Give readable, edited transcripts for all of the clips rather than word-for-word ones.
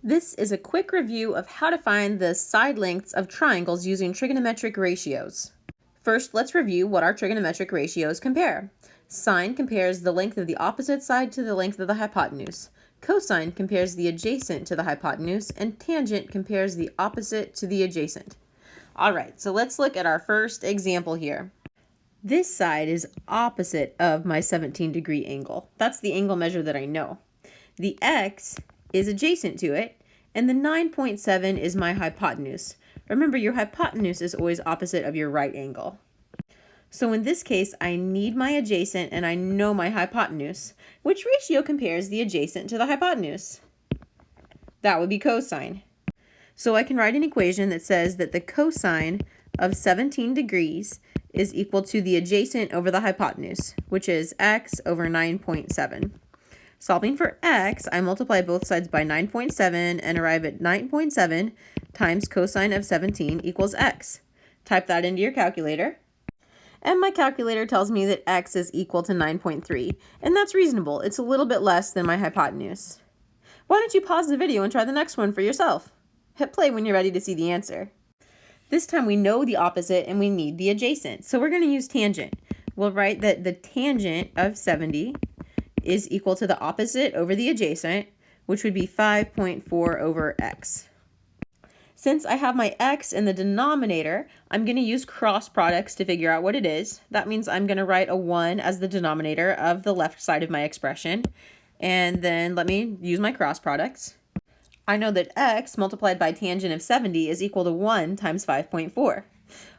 This is a quick review of how to find the side lengths of triangles using trigonometric ratios. First, let's review what our trigonometric ratios compare. Sine compares the length of the opposite side to the length of the hypotenuse. Cosine compares the adjacent to the hypotenuse, and tangent compares the opposite to the adjacent. All right, so let's look at our first example here. This side is opposite of my 17-degree angle. That's the angle measure that I know. The x is adjacent to it, and the 9.7 is my hypotenuse. Remember, your hypotenuse is always opposite of your right angle. So in this case, I need my adjacent and I know my hypotenuse. Which ratio compares the adjacent to the hypotenuse? That would be cosine. So I can write an equation that says that the cosine of 17 degrees is equal to the adjacent over the hypotenuse, which is x over 9.7. Solving for x, I multiply both sides by 9.7 and arrive at 9.7 times cosine of 17 equals x. Type that into your calculator. And my calculator tells me that x is equal to 9.3, and that's reasonable. It's a little bit less than my hypotenuse. Why don't you pause the video and try the next one for yourself? Hit play when you're ready to see the answer. This time we know the opposite and we need the adjacent, so we're going to use tangent. We'll write that the tangent of 70 is equal to the opposite over the adjacent, which would be 5.4 over x. Since I have my x in the denominator, I'm going to use cross products to figure out what it is. That means I'm going to write a 1 as the denominator of the left side of my expression. And then let me use my cross products. I know that x multiplied by tangent of 70 is equal to 1 times 5.4.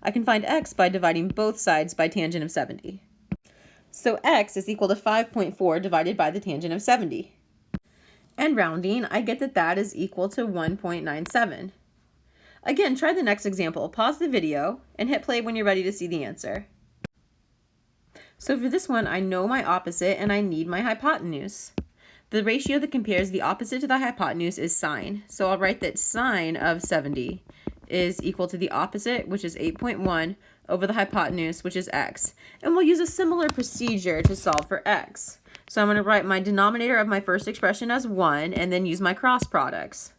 I can find x by dividing both sides by tangent of 70. So x is equal to 5.4 divided by the tangent of 70. And rounding, I get that that is equal to 1.97. Again, try the next example. Pause the video and hit play when you're ready to see the answer. So for this one, I know my opposite and I need my hypotenuse. The ratio that compares the opposite to the hypotenuse is sine. So I'll write that sine of 70 is equal to the opposite, which is 8.1, over the hypotenuse, which is x. And we'll use a similar procedure to solve for x. So I'm going to write my denominator of my first expression as 1 and then use my cross products.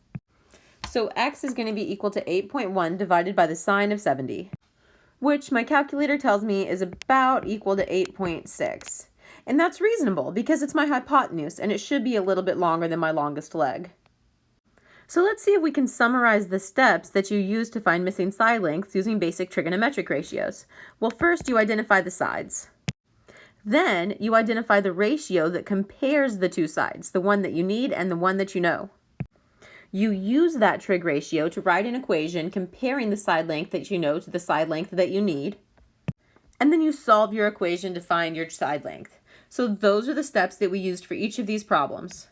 So x is going to be equal to 8.1 divided by the sine of 70, which my calculator tells me is about equal to 8.6. And that's reasonable because it's my hypotenuse and it should be a little bit longer than my longest leg. So let's see if we can summarize the steps that you use to find missing side lengths using basic trigonometric ratios. Well, first you identify the sides. Then you identify the ratio that compares the two sides, the one that you need and the one that you know. You use that trig ratio to write an equation comparing the side length that you know to the side length that you need. And then you solve your equation to find your side length. So those are the steps that we used for each of these problems.